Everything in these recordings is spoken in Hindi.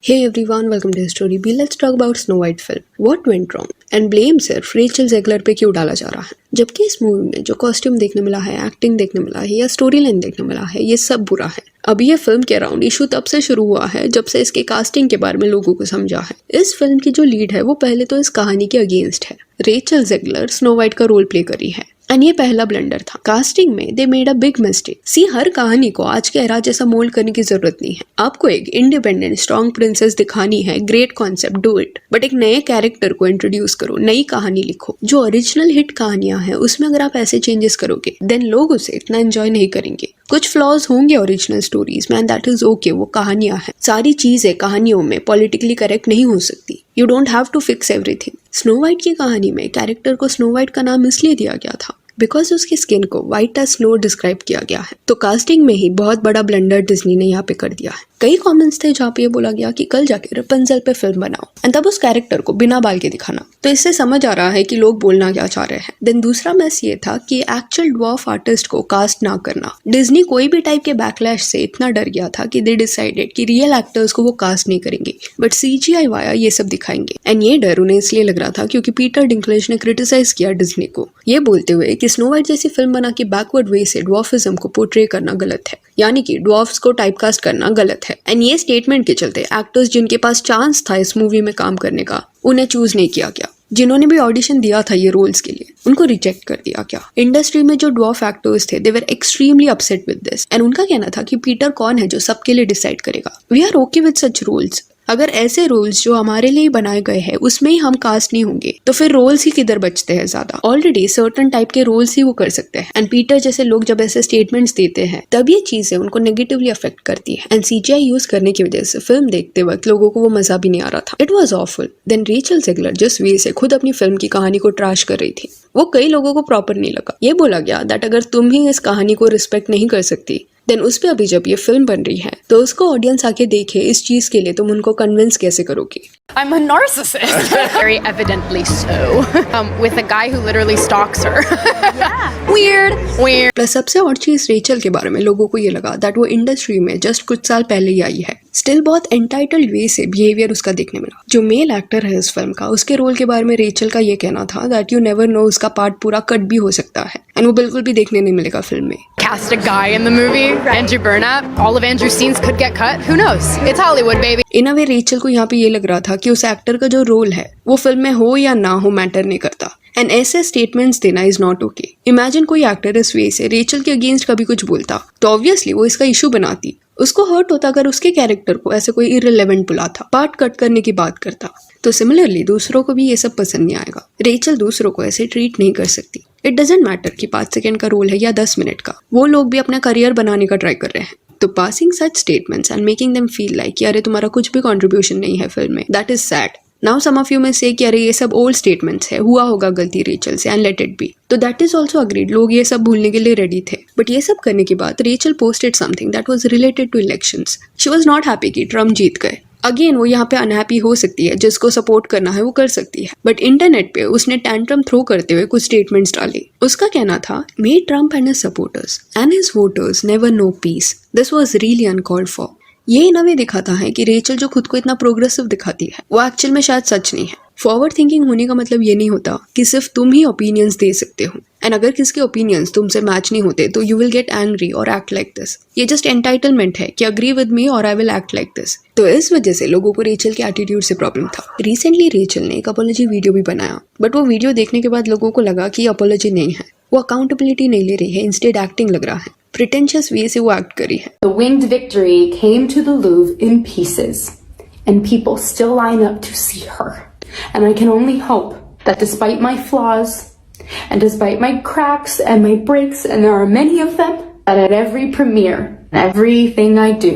Hey everyone, welcome to the story B. Let's talk about Snow White film. What went wrong? And blame सिर्फ रेचल ज़ेगलर पे क्यों डाला जा रहा है? जबकि इस मूवी में जो कॉस्ट्यूम देखने मिला है, एक्टिंग देखने मिला है या स्टोरी लाइन देखने मिला है, ये सब बुरा है। अब ये फिल्म के अराउंड इशू तब से शुरू हुआ है जब से इसके कास्टिंग के बारे में लोगों को समझा है। इस फिल्म की जो लीड है वो पहले तो इस कहानी के अगेंस्ट है। रेचल ज़ेगलर स्नो वाइट का रोल प्ले करी है एंड ये पहला ब्लंडर था। कास्टिंग में they made a big mistake. See, हर कहानी को आज के एरा जैसा मोल्ड करने की जरूरत नहीं है। आपको एक इंडिपेंडेंट स्ट्रॉन्ग प्रिंसेस दिखानी है, great concept, do it. But एक नए कैरेक्टर को इंट्रोड्यूस करो, नई कहानी लिखो। जो ओरिजिनल हिट कहानियां हैं उसमें अगर आप ऐसे चेंजेस करोगे देन लोग उसे इतना एंजॉय नहीं करेंगे। कुछ फ्लॉज होंगे ओरिजिनल स्टोरीज में एंड दैट इज ओके, वो कहानियां हैं। सारी चीजें कहानियों में पॉलिटिकली करेक्ट नहीं हो सकती। You don't have to fix everything. Snow White की कहानी में कैरेक्टर को स्नो वाइट का नाम इसलिए दिया गया था बिकॉज उसकी स्किन को व्हाइट एज स्नो डिस्क्राइब किया गया है। तो कास्टिंग में ही बहुत बड़ा ब्लंडर डिज्नी ने यहाँ पे कर दिया है। कई कमेंट्स थे जहाँ पे ये बोला गया कि कल जाके रपुंज़ल पे फिल्म बनाओ एंड तब उस कैरेक्टर को बिना बाल के दिखाना। तो इससे समझ आ रहा है कि लोग बोलना क्या चाह रहे हैं। देन दूसरा मैस ये था कि एक्चुअल ड्वार्फ आर्टिस्ट को कास्ट ना करना। डिज्नी कोई भी टाइप के बैकलैश से इतना डर गया था कि दे डिसाइडेड कि रियल एक्टर्स को वो कास्ट नहीं करेंगे बट CGI वाया ये सब दिखाएंगे। एंड ये डर उन्हें इसलिए लग रहा था क्योंकि पीटर डिंकलेज ने क्रिटिसाइज किया डिज्नी को, ये बोलते हुए कि स्नो वाइट जैसी फिल्म बना के बैकवर्ड वे से ड्वार्फिज्म को पोर्ट्रे करना गलत है, यानी कि ड्वार्फ्स को टाइपकास्ट करना गलत है। एंड ये स्टेटमेंट के चलते एक्टर्स जिनके पास चांस था इस मूवी में काम करने का उन्हें चूज नहीं किया गया। जिन्होंने भी ऑडिशन दिया था ये रोल्स के लिए उनको रिजेक्ट कर दिया गया। इंडस्ट्री में जो ड्वार्फ एक्टर्स थे they were extremely upset with this and उनका कहना था कि पीटर कौन है जो सबके लिए डिसाइड करेगा। We are okay with such roles. अगर ऐसे रोल्स जो हमारे लिए बनाए गए हैं उसमें ही हम कास्ट नहीं होंगे तो फिर रोल्स ही किधर बचते हैं ज्यादा। ऑलरेडी सर्टन टाइप के रोल्स ही वो कर सकते हैं एंड पीटर जैसे लोग जब ऐसे स्टेटमेंट्स देते हैं तब ये चीजें उनको नेगेटिवली अफेक्ट करती है। एंड CGI यूज करने की वजह से फिल्म देखते वक्त लोगों को वो मजा भी नहीं आ रहा था। It was awful. Then Rachel Zegler जिस वे से खुद अपनी फिल्म की कहानी को ट्रैश कर रही थी वो कई लोगों को प्रॉपर नहीं लगा। ये बोला गया दैट अगर तुम ही इस कहानी को रिस्पेक्ट नहीं कर सकती देन उस पे अभी जब ये फिल्म बन रही है तो उसको ऑडियंस आके देखे, इस चीज के लिए तुम उनको कन्विंस कैसे करोगे? I'm a narcissist. Very evidently so. With a guy who literally stalks her. Yeah. Weird. Plus सबसे और चीज रेचल के बारे में लोगों को ये लगा दैट वो इंडस्ट्री में जस्ट कुछ साल पहले ही आई है। स्टिल बहुत एंटाइटल्ड वे से बिहेवियर उसका देखने मिला। जो मेल एक्टर है इस फिल्म का उसके रोल के बारे में रेचल का ये कहना था दैट यू नेवर नो उसका पार्ट पूरा कट भी हो सकता है एंड वो बिल्कुल भी देखने नहीं मिलेगा फिल्म में। Cast a guy in the movie, Andrew Burnap. All of Andrew's scenes could get cut. Who knows? It's Hollywood, baby. In a way Rachel को यहाँ पे ये लग रहा था कि उस एक्टर का जो रोल है वो फिल्म में हो या ना हो मैटर नहीं करता एंड ऐसे स्टेटमेंट्स देना इज नॉट ओके। इमेजिन कोई एक्टर इस वे से रेचल के अगेंस्ट कभी कुछ बोलता तो ऑब्वियसली वो इसका इशू बनाती। उसको हर्ट होता अगर उसके कैरेक्टर को ऐसे कोई इररिलेवेंट बुलाता, पार्ट कट करने की बात करता। तो सिमिलरली दूसरों को भी ये सब पसंद नहीं आएगा। रेचल दूसरों को ऐसे ट्रीट नहीं कर सकती। इट डजंट मैटर कि 5 सेकंड का रोल है या 10 मिनट का, वो लोग भी अपना करियर बनाने का ट्राई कर रहे हैं। तो passing such statements and making them feel like कि अरे तुम्हारा कुछ भी कंट्रीब्यूशन नहीं है फिल्म में, that is sad. Now some of you में से कि अरे ये सब ओल्ड स्टेटमेंट्स है, हुआ होगा गलती रेचल से एंड लेट इट बी। तो दैट इज ऑल्सो अग्रीड, लोग ये सब भूलने के लिए रेडी थे। बट ये सब करने के बाद Rachel posted something that was related to elections. She was not happy कि ट्रम्प जीत गए। अगेन वो यहाँ पे अनहैप्पी हो सकती है, जिसको सपोर्ट करना है वो कर सकती है। बट इंटरनेट पे उसने टैंट्रम थ्रो करते हुए कुछ स्टेटमेंट्स डाले। उसका कहना था may Trump and his supporters and his voters never know peace. This was really uncalled for. ये इन अ वे दिखाता है कि रेचल जो खुद को इतना प्रोग्रेसिव दिखाती है वो एक्चुअल में शायद सच नहीं है। फॉरवर्ड थिंकिंग होने का मतलब ये नहीं होता कि सिर्फ तुम ही ओपिनियंस दे सकते हो एंड अगर किसके ओपिनियंस तुमसे मैच नहीं होते तो यू विल गेट एंग्री और एक्ट लाइक दिस। ये जस्ट एंटाइटलमेंट है कि अग्री विद मी और I will act like this. तो इस वजह से लोगों को रेचल के एटीट्यूड से प्रॉब्लम था। रिसेंटली रेचल ने एक अपॉलॉजी वीडियो भी बनाया बट वो वीडियो देखने के बाद लोगों को लगा कि अपॉलॉजी नहीं है, वो अकाउंटेबिलिटी नहीं ले रही है, इंस्टेड एक्टिंग लग रहा है। प्रिटेंशियस वे से वो एक्ट करी है। The winged victory came to the Louvre in pieces, and people still line up to see her. And I can only hope that despite my flaws, and despite my cracks and my breaks, and there are many of them, that at every premiere, everything I do,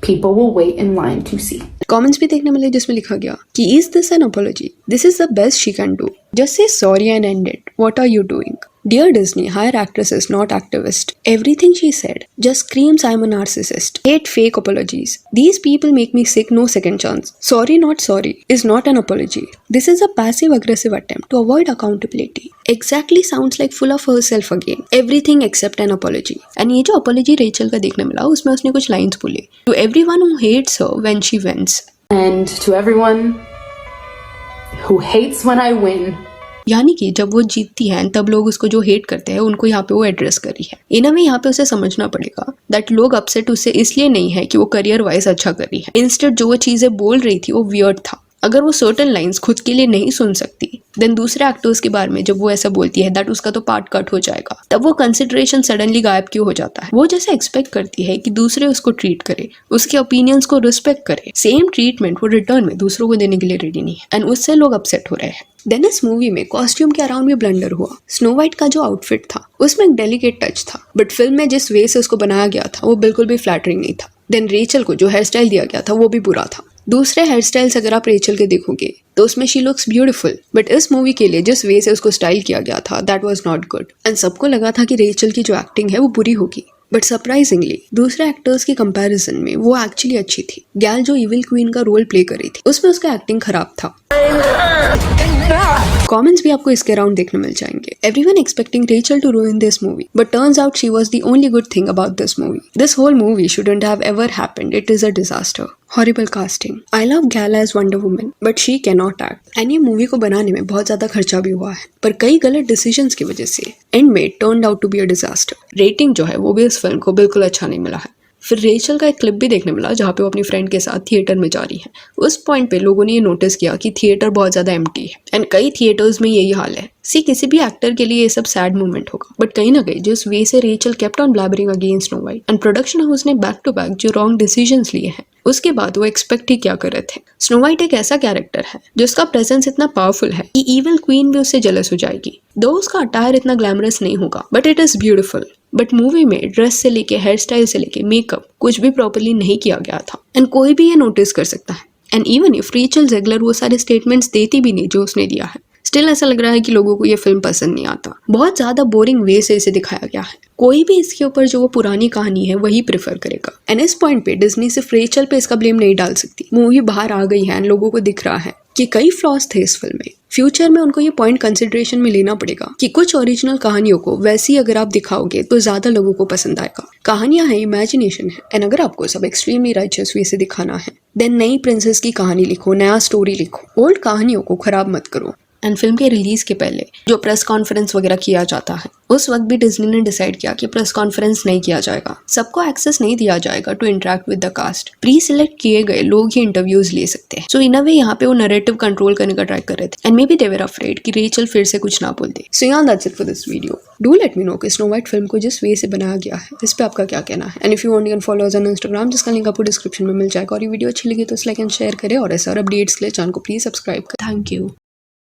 people will wait in line to see. Comments भी देखने मिले जिसमें लिखा गया कि is this an apology? This is the best she can do. Just say sorry and end it. What are you doing? Dear Disney, hire actresses, not activists. Everything she said just screams I'm a narcissist. Hate fake apologies. These people make me sick, no second chance. Sorry not sorry is not an apology. This is a passive-aggressive attempt to avoid accountability. Exactly sounds like full of herself again. Everything except an apology. And ये जो apology रेचल का देखने मिला उसमें उसने कुछ lines बोले. To everyone who hates her when she wins. And to everyone who hates when I win, यानी कि जब वो जीतती है तब लोग उसको जो हेट करते हैं उनको यहाँ पे वो एड्रेस करी है। इन हमें यहाँ पे उसे समझना पड़ेगा दैट लोग अपसेट उससे इसलिए नहीं है कि वो करियर वाइज अच्छा कर रही है। इंस्टेड जो वो चीजें बोल रही थी वो वियर्ड था। अगर वो सर्टेन लाइंस खुद के लिए नहीं सुन सकती देन दूसरे एक्टर्स के बारे में जब वो ऐसा बोलती है दैट उसका तो पार्ट कट हो जाएगा, तब वो कंसिडरेशन सडनली गायब क्यों हो जाता है। वो जैसे एक्सपेक्ट करती है कि दूसरे उसको ट्रीट करे, उसके ओपिनियंस को रिस्पेक्ट करे, सेम ट्रीटमेंट वो रिटर्न में दूसरों को देने के लिए रेडी नहीं है एंड उससे लोग अपसेट हो रहे हैं। देन इस मूवी में कॉस्ट्यूम के अराउंड भी ब्लंडर हुआ। स्नो वाइट का जो आउटफिट था उसमें एक डेलिकेट टच था, बट फिल्म में जिस वे से उसको बनाया गया था वो बिल्कुल भी फ्लैटरिंग नहीं था। देन रेचल को जो हेयर स्टाइल दिया गया था वो भी बुरा था। दूसरे हेयर स्टाइल्स अगर आप रेचल के देखोगे तो उसमें शी लुक्स ब्यूटीफुल, बट इस मूवी के लिए जिस वे से उसको स्टाइल किया गया था that was not good and सबको लगा था कि रेचल की जो एक्टिंग है वो बुरी होगी, बट सरप्राइजिंगली दूसरे एक्टर्स की कंपैरिजन में वो एक्चुअली अच्छी थी। गैल जो इविल क्वीन का रोल प्ले कर रही थी उसमें उसका एक्टिंग खराब था। कमेंट्स भी आपको इसके अराउंड देखने मिल जाएंगे। Everyone expecting Rachel to ruin this movie, but turns out she was the only good thing about this movie. This whole movie shouldn't have ever happened. It is a disaster. Horrible casting. I love Gal as Wonder Woman, but she cannot act. And ये मूवी को बनाने में बहुत ज्यादा खर्चा भी हुआ है, पर कई गलत डिसीजंस की वजह से एंड में turned out to be a disaster. Rating जो है वो भी इस फिल्म को बिल्कुल अच्छा नहीं मिला है। फिर रेचल का एक क्लिप भी देखने मिला जहाँ पे वो अपनी फ्रेंड के साथ थिएटर में जा रही है। उस पॉइंट पे लोगों ने ये नोटिस किया कि थिएटर बहुत ज्यादा एम्प्टी है एंड कई थिएटर्स में यही हाल है। किसी भी एक्टर के लिए ये सब सैड मोमेंट होगा, बट कहीं ना कहीं जिस वे से Rachel kept on blabbering against snow white and production house ने बैक टू बैक जो रॉन्ग डिसीजंस लिए हैं उसके बाद वो एक्सपेक्ट ही क्या कर रहे थे। स्नो वाइट एक ऐसा कैरेक्टर है जिसका प्रेजेंस इतना पावरफुल है कि इविल क्वीन भी उससे जेलस हो जाएगी। दो उसका अटायर इतना ग्लैमरस नहीं होगा but it is beautiful. But movie में ड्रेस से लेके हेयर स्टाइल से लेके मेकअप कुछ भी प्रॉपरली नहीं किया गया था एंड कोई भी ये नोटिस कर सकता है। एंड इवन इफ रेचल ज़ेगलर वो सारे स्टेटमेंट्स देती भी नहीं जो उसने दिया है, स्टिल ऐसा लग रहा है कि लोगों को ये फिल्म पसंद नहीं आता। बहुत ज्यादा बोरिंग वे से इसे दिखाया गया है। कोई भी इसके ऊपर जो वो पुरानी कहानी है वही प्रेफर करेगा एंड इस पॉइंट पे डिज्नी सिर्फ रेचल पे इसका ब्लेम नहीं डाल सकती। मूवी बाहर आ गई है एंड लोगों को दिख रहा है कि कई फ्लॉज थे इस फिल्म में। फ्यूचर में उनको ये पॉइंट कंसिडरेशन में लेना पड़ेगा कि कुछ ओरिजिनल कहानियों को वैसी अगर आप दिखाओगे तो ज्यादा लोगों को पसंद आएगा। कहानियां हैं, इमेजिनेशन है एंड अगर आपको सब एक्सट्रीमली राइचियस वे से दिखाना है देन नई प्रिंसेस की कहानी लिखो, नया स्टोरी लिखो, ओल्ड कहानियों को खराब मत करो। एंड फिल्म के रिलीज के पहले जो प्रेस कॉन्फ्रेंस वगैरह किया जाता है उस वक्त भी डिज्नी ने डिसाइड किया कि प्रेस कॉन्फ्रेंस नहीं किया जाएगा, सबको एक्सेस नहीं दिया जाएगा to interact with the cast. Preselect किए गए लोग ही इंटरव्यूज ले सकते हैं। सो इन अ वे यहाँ पे वो नैरेटिव कंट्रोल करने का ट्राई कर रहे थे and may be they were afraid कि रेचल फिर से कुछ ना बोल दे। सो यार that's it for this video. Do let me know कि स्नो वाइट फिल्म को जिस वे से बनाया गया है इस पे आपका क्या कहना है। And if you want you can follow us on Instagram जिसका लिंक आपको डिस्क्रिप्शन में मिल जाएगा। और ये वीडियो अच्छी लगी तो लाइक एंड शेयर करें और ऐसे और अपडेट्स के लिए चैनल को प्लीज सब्सक्राइब करें। Thank you.